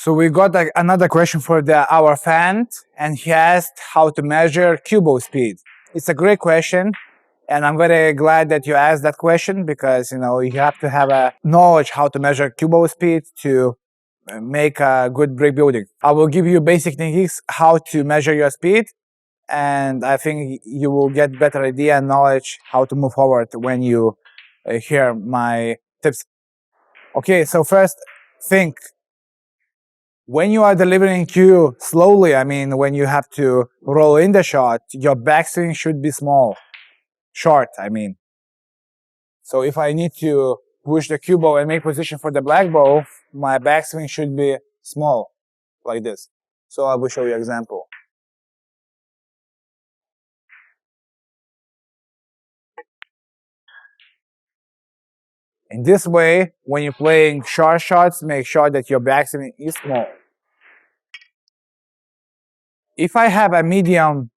So we got another question for our fan, and he asked how to measure cue ball speed. It's a great question, and I'm very glad that you asked that question because you have to have a knowledge how to measure cue ball speed to make a good break building. I will give you basic techniques how to measure your speed, and I think you will get better idea and knowledge how to move forward when you hear my tips. Okay, so first think. When you are delivering cue slowly, I mean, when you have to roll in the shot, your backswing should be small, short, I mean. So if I need to push the cue ball and make position for the black ball, my backswing should be small, like this. So I will show you an example. In this way, when you're playing short shots, make sure that your backswing is small. If I have a medium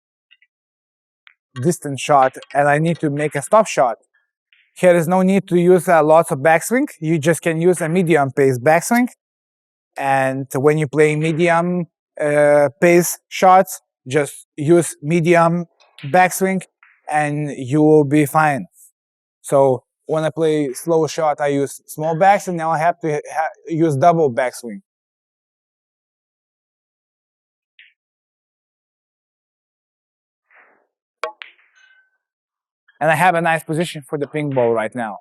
distance shot and I need to make a stop shot, here is no need to use lots of backswing. You just can use a medium pace backswing. And when you play medium pace shots, just use medium backswing and you will be fine. So when I play slow shot, I use small backswing. Now I have to use double backswing. And I have a nice position for the ping ball right now.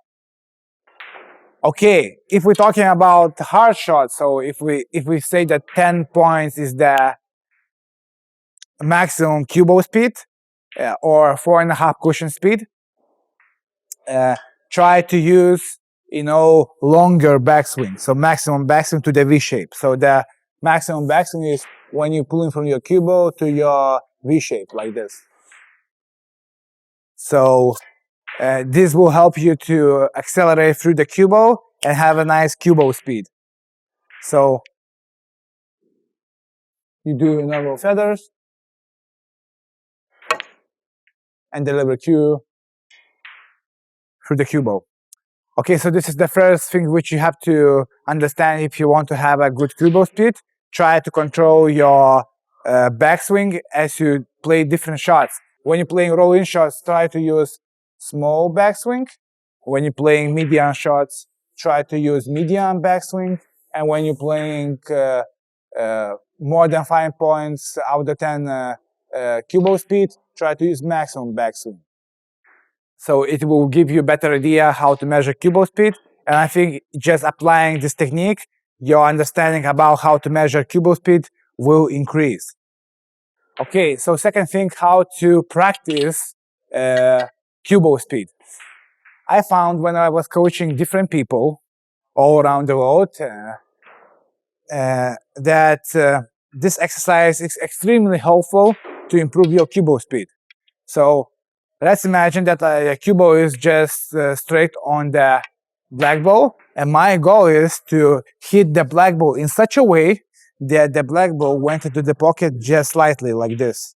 Okay, if we're talking about hard shots, so if we say that 10 points is the maximum cue ball speed or 4.5 cushion speed, try to use longer backswing, so maximum backswing to the V shape. So the maximum backswing is when you're pulling from your cue ball to your V shape like this. So this will help you to accelerate through the cue ball and have a nice cue ball speed. So you do your normal feathers and deliver cue through the cue ball. Okay, so this is the first thing which you have to understand if you want to have a good cue ball speed. Try to control your backswing as you play different shots. When you're playing roll-in shots, try to use small backswing. When you're playing medium shots, try to use medium backswing. And when you're playing more than 5 points out of 10 cue ball speed, try to use maximum backswing. So it will give you a better idea how to measure cue ball speed. And I think just applying this technique, your understanding about how to measure cue ball speed will increase. Okay, so second thing, how to practice cue ball speed. I found when I was coaching different people all around the world that this exercise is extremely helpful to improve your cue ball speed. So let's imagine that a cue ball is just straight on the black ball, and my goal is to hit the black ball in such a way that the black ball went into the pocket just slightly like this.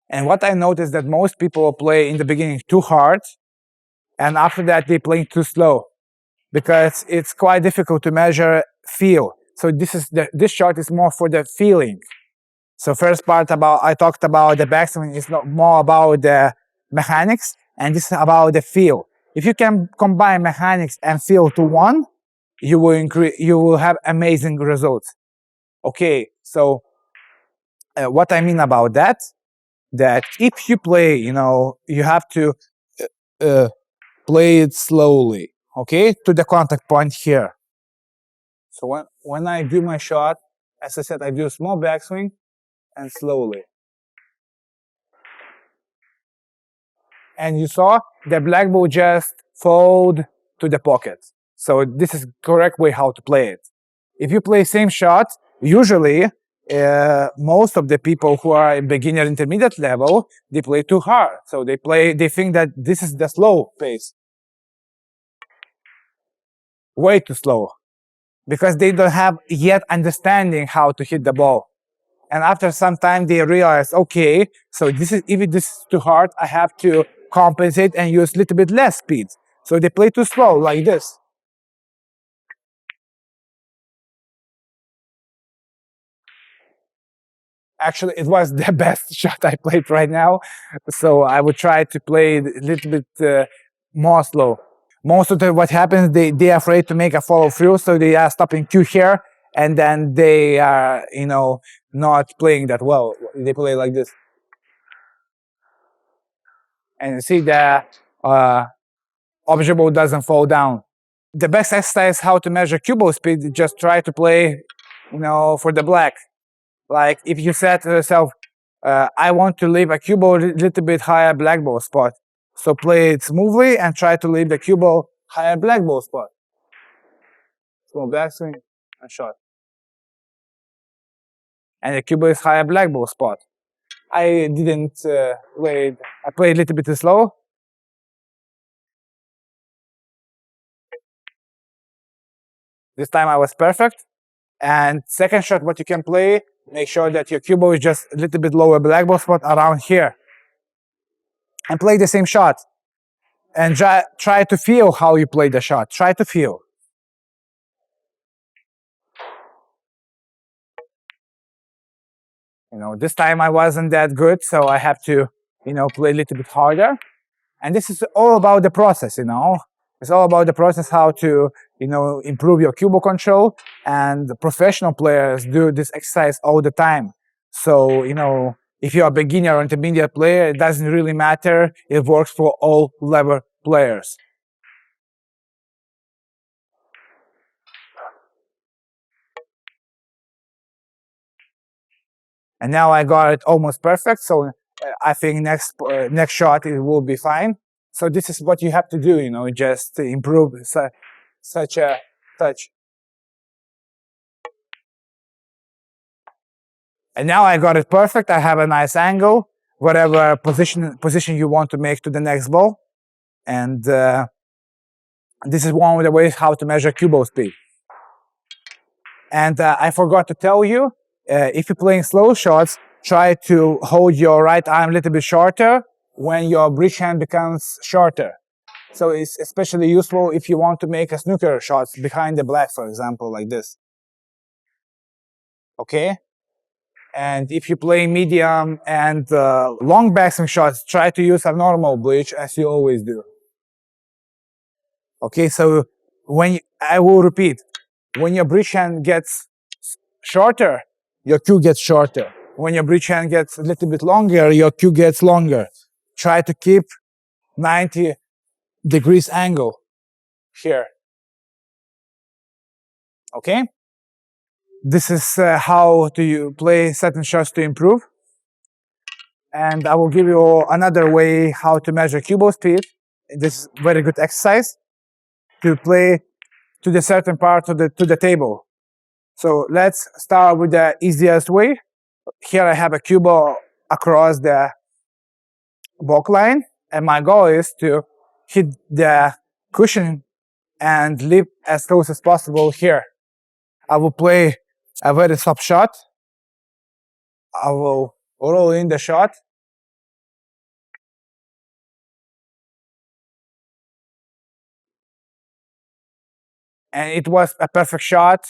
And what I noticed that most people play in the beginning too hard, and after that they play too slow, because it's quite difficult to measure feel. So this chart is more for the feeling. So first part I talked about the backswing is not more about the mechanics, and this is about the feel. If you can combine mechanics and feel to one, you will have amazing results. Okay, so what I mean about that if you play, you have to play it slowly, okay, to the contact point here. So when I do my shot, as I said, I do a small backswing and slowly. And you saw the black ball just fold to the pocket. So this is correct way how to play it. If you play same shot, usually most of the people who are in beginner intermediate level, they play too hard. So they think that this is the slow pace. Way too slow. Because they don't have yet understanding how to hit the ball. And after some time they realize, okay, so if this is too hard, I have to compensate and use a little bit less speed. So they play too slow like this. Actually, it was the best shot I played right now. So I would try to play a little bit more slow. Most of what happens, they are afraid to make a follow through, so they are stopping cue here, and then they are, not playing that well. They play like this. And you see the observable doesn't fall down. The best exercise how to measure cue ball speed, just try to play, for the black. Like if you said to yourself, I want to leave a cue ball a little bit higher black ball spot. So play it smoothly and try to leave the cue ball higher black ball spot. Small backswing and shot. And the cue ball is higher black ball spot. I didn't play it. I played a little bit slow. This time I was perfect. And second shot, what you can play, make sure that your cue ball is just a little bit lower black ball spot around here. And play the same shot. And try to feel how you play the shot. Try to feel. This time I wasn't that good, so I have to, play a little bit harder. And this is all about the process, It's all about the process, how to, improve your cue ball control. And the professional players do this exercise all the time. So, if you're a beginner or intermediate player, it doesn't really matter. It works for all level players. And now I got it almost perfect, so I think next shot it will be fine. So this is what you have to do, just to improve such a touch. And now I got it perfect. I have a nice angle, whatever position you want to make to the next ball. And this is one of the ways how to measure cue ball speed. And I forgot to tell you, if you're playing slow shots, try to hold your right arm a little bit shorter when your bridge hand becomes shorter. So it's especially useful if you want to make a snooker shots behind the black, for example, like this. Okay? And if you play medium and long backswing shots, try to use a normal bridge as you always do. Okay, so I will repeat, when your bridge hand gets shorter, your cue gets shorter. When your bridge hand gets a little bit longer, your cue gets longer. Try to keep 90 degrees angle here. Okay? This is how to play certain shots to improve. And I will give you another way how to measure cue ball speed. This is very good exercise to play to the certain part of to the table. So let's start with the easiest way. Here I have a cue ball across the balk line, and my goal is to hit the cushion and leap as close as possible here. I will play a very soft shot. I will roll in the shot. And it was a perfect shot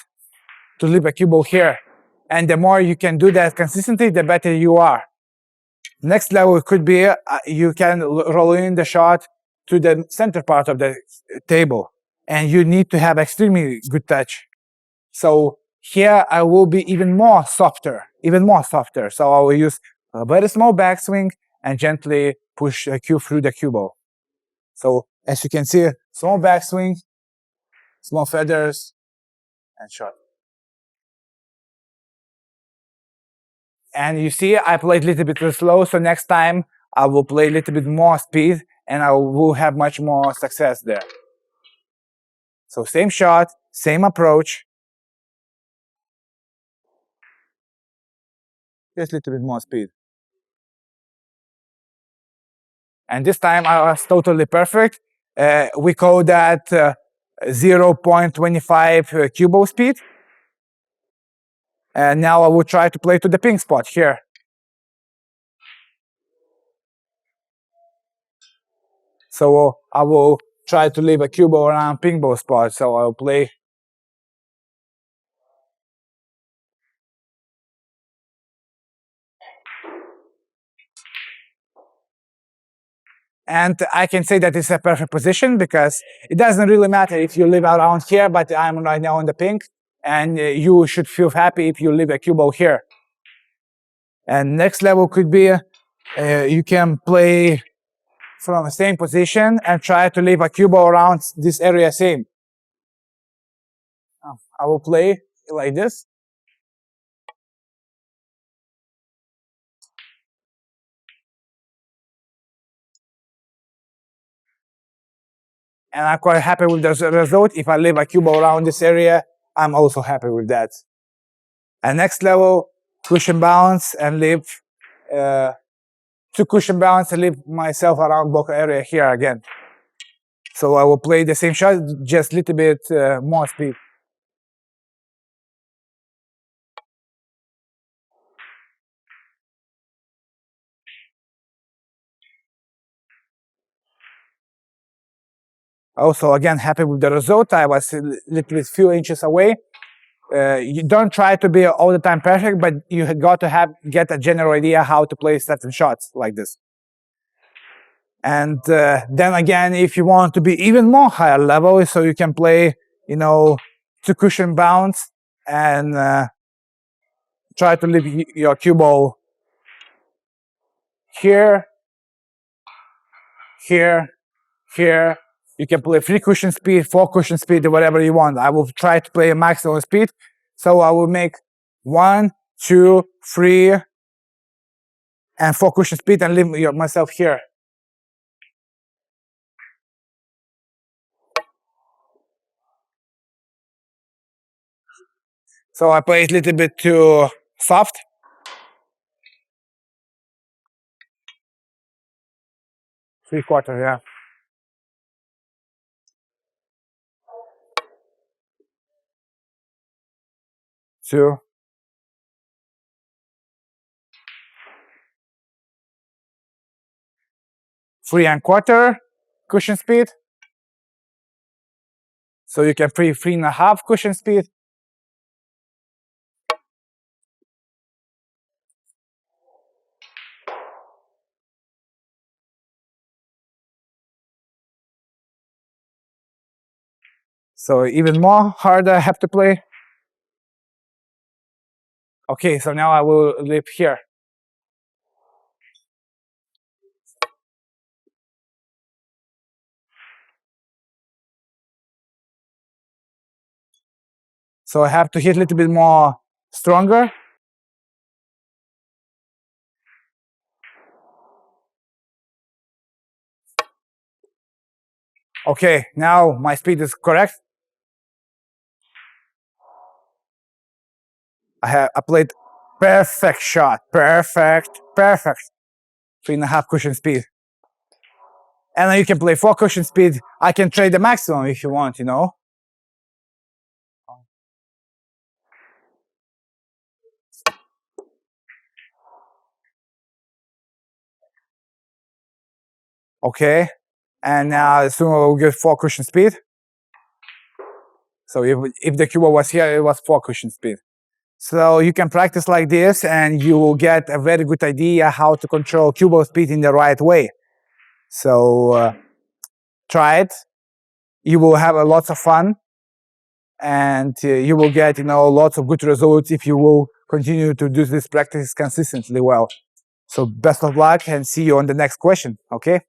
to leap a cue ball here. And the more you can do that consistently, the better you are. Next level could be you can roll in the shot to the center part of the table. And you need to have extremely good touch. So here I will be even more softer. So I will use a very small backswing and gently push a cue through the cue ball. So as you can see, small backswing, small feathers, and shot. And you see, I played a little bit too slow, so next time I will play a little bit more speed and I will have much more success there. So same shot, same approach. Just a little bit more speed. And this time I was totally perfect. We call that 0.25 cue ball speed. And now I will try to play to the pink spot here. So I will try to leave a cue ball around pink ball spot. So I'll play. And I can say that it's a perfect position because it doesn't really matter if you live around here, but I'm right now in the pink, and you should feel happy if you leave a cue ball here. And next level could be you can play from the same position and try to leave a cue ball around this area same. I will play like this. And I'm quite happy with the result. If I leave a cue ball around this area, I'm also happy with that. And next level, cushion bounce and leave 2 cushion bounce and leave myself around block area here again. So I will play the same shot, just a little bit more speed. Also, again, happy with the result. I was a little bit few inches away. You don't try to be all the time perfect, but you got to get a general idea how to play certain shots like this. And then again, if you want to be even more higher level, so you can play, 2 cushion bounce and try to leave your cue ball here, here, here. You can play 3 cushion speed, 4 cushion speed, whatever you want. I will try to play a maximum speed. So I will make 1, 2, 3, and 4 cushion speed and leave myself here. So I play it a little bit too soft. Three-quarter, yeah. Two. 3¼ cushion speed. So you can play 3.5 cushion speed. So even more harder I have to play. Okay, so now I will leave here. So I have to hit a little bit more stronger. Okay, now my speed is correct. I played perfect shot, perfect. 3.5 cushion speed. And then you can play 4 cushion speed. I can trade the maximum if you want, Okay, and now soon we'll get 4 cushion speed. So if the cue ball was here, it was 4 cushion speed. So you can practice like this and you will get a very good idea how to control cue ball speed in the right way. So try it. You will have lots of fun and you will get, lots of good results if you will continue to do this practice consistently well. So best of luck and see you on the next question, okay?